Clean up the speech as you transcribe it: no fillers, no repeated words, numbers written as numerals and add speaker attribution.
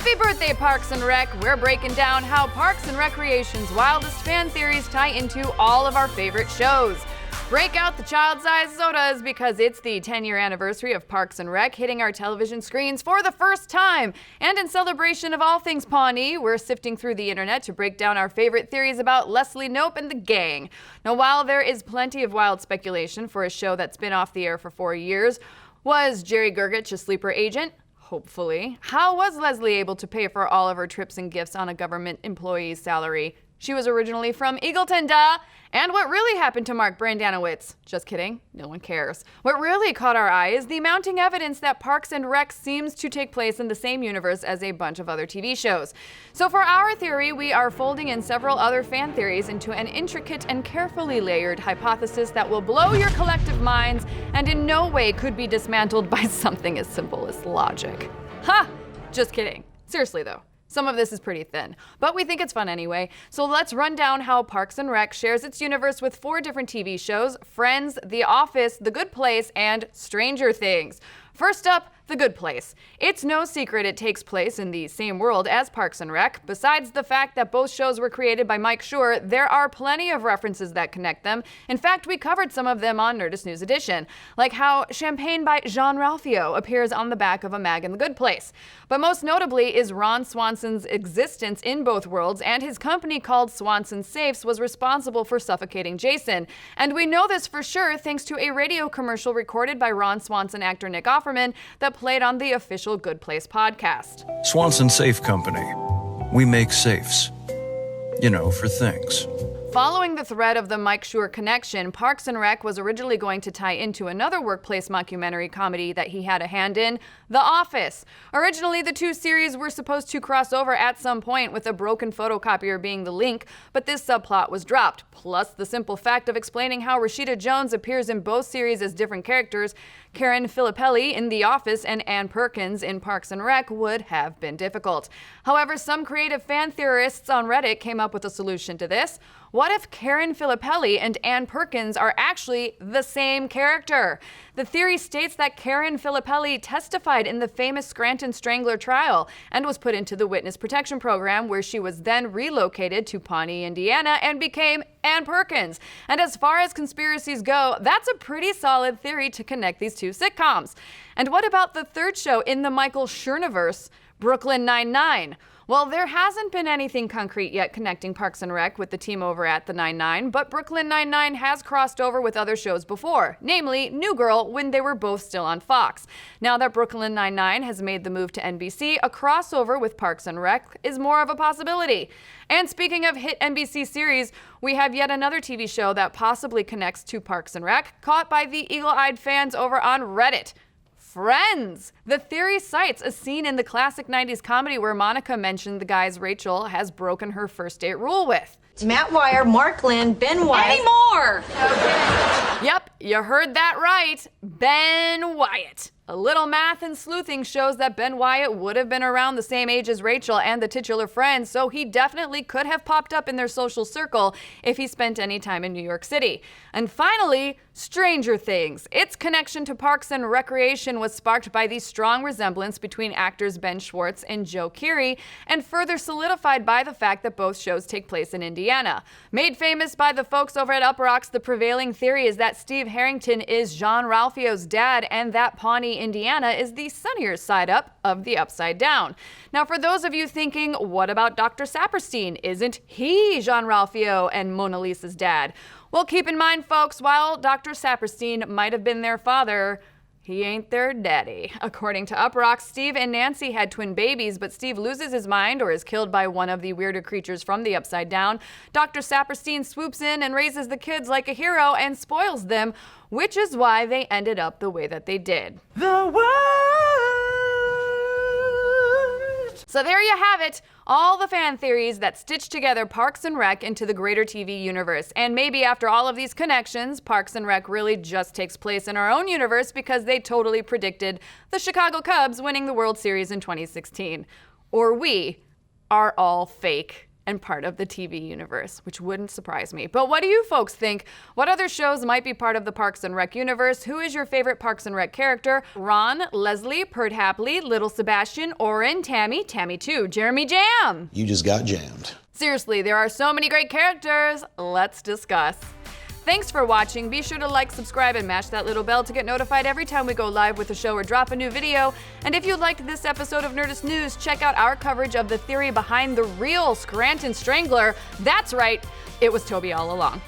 Speaker 1: Happy birthday, Parks and Rec! We're breaking down how Parks and Recreation's wildest fan theories tie into all of our favorite shows. Break out the child-sized sodas because it's the 10-year anniversary of Parks and Rec hitting our television screens for the first time. And in celebration of all things Pawnee, we're sifting through the internet to break down our favorite theories about Leslie Knope and the gang. Now, while there is plenty of wild speculation for a show that's been off the air for 4 years, was Jerry Gergich a sleeper agent? Hopefully. How was Leslie able to pay for all of her trips and gifts on a government employee's salary? She was originally from Eagleton, duh! And what really happened to Mark Brandanowitz? Just kidding, no one cares. What really caught our eye is the mounting evidence that Parks and Rec seems to take place in the same universe as a bunch of other TV shows. So for our theory, we are folding in several other fan theories into an intricate and carefully layered hypothesis that will blow your collective minds and in no way could be dismantled by something as simple as logic. Ha! Just kidding. Seriously though. Some of this is pretty thin, but we think it's fun anyway. So let's run down how Parks and Rec shares its universe with 4 different TV shows: Friends, The Office, The Good Place, and Stranger Things. First up, The Good Place. It's no secret it takes place in the same world as Parks and Rec. Besides the fact that both shows were created by Mike Schur, there are plenty of references that connect them. In fact, we covered some of them on Nerdist News Edition, like how Champagne by Jean-Ralphio appears on the back of a mag in The Good Place. But most notably is Ron Swanson's existence in both worlds, and his company called Swanson Safes was responsible for suffocating Jason. And we know this for sure thanks to a radio commercial recorded by Ron Swanson actor Nick Offerman that played on the official Good Place podcast.
Speaker 2: Swanson Safe Company. We make safes. You know, for things.
Speaker 1: Following the thread of the Mike Schur connection, Parks and Rec was originally going to tie into another workplace mockumentary comedy that he had a hand in, The Office. Originally, the 2 series were supposed to cross over at some point, with a broken photocopier being the link, but this subplot was dropped. Plus, the simple fact of explaining how Rashida Jones appears in both series as different characters, Karen Filippelli in The Office and Ann Perkins in Parks and Rec, would have been difficult. However, some creative fan theorists on Reddit came up with a solution to this. What if Karen Filippelli and Ann Perkins are actually the same character? The theory states that Karen Filippelli testified in the famous Scranton Strangler trial and was put into the witness protection program, where she was then relocated to Pawnee, Indiana, and became Ann Perkins. And as far as conspiracies go, that's a pretty solid theory to connect these 2 sitcoms. And what about the 3rd show in the Michael Schurniverse, Brooklyn Nine-Nine? Well, there hasn't been anything concrete yet connecting Parks and Rec with the team over at the Nine-Nine, but Brooklyn Nine-Nine has crossed over with other shows before, namely New Girl, when they were both still on Fox. Now that Brooklyn Nine-Nine has made the move to NBC, a crossover with Parks and Rec is more of a possibility. And speaking of hit NBC series, we have yet another TV show that possibly connects to Parks and Rec, caught by the eagle-eyed fans over on Reddit. Friends! The theory cites a scene in the classic 90s comedy where Monica mentioned the guys Rachel has broken her first date rule with.
Speaker 3: It's Matt Wire, Mark Lynn, Ben Wyatt.
Speaker 1: Any more? Okay. Yep, you heard that right. Ben Wyatt. A little math and sleuthing shows that Ben Wyatt would have been around the same age as Rachel and the titular friend, so he definitely could have popped up in their social circle if he spent any time in New York City. And finally, Stranger Things. Its connection to Parks and Recreation was sparked by the strong resemblance between actors Ben Schwartz and Joe Keery, and further solidified by the fact that both shows take place in Indiana. Made famous by the folks over at Up Rocks, the prevailing theory is that Steve Harrington is Jean-Ralphio's dad, and that Pawnee, Indiana is the sunnier side up of the upside down. Now, for those of you thinking, what about Dr. Saperstein? Isn't he Jean-Ralphio and Mona Lisa's dad? Well, keep in mind, folks, while Dr. Saperstein might have been their father, he ain't their daddy. According to Up Rocks, Steve and Nancy had twin babies, but Steve loses his mind or is killed by one of the weirder creatures from the Upside Down. Dr. Saperstein swoops in and raises the kids like a hero and spoils them, which is why they ended up the way that they did.
Speaker 4: The world!
Speaker 1: So there you have it, all the fan theories that stitch together Parks and Rec into the greater TV universe. And maybe after all of these connections, Parks and Rec really just takes place in our own universe because they totally predicted the Chicago Cubs winning the World Series in 2016. Or we are all fake. and part of the TV universe, which wouldn't surprise me. But what do you folks think? What other shows might be part of the Parks and Rec universe? Who is your favorite Parks and Rec character? Ron, Leslie, Pert Hapley, Little Sebastian, Orin, Tammy, Tammy 2, Jeremy Jam.
Speaker 4: You just got jammed.
Speaker 1: Seriously, there are so many great characters. Let's discuss. Thanks for watching. Be sure to like, subscribe, and mash that little bell to get notified every time we go live with a show or drop a new video. And if you liked this episode of Nerdist News, check out our coverage of the theory behind the real Scranton Strangler. That's right, it was Toby all along.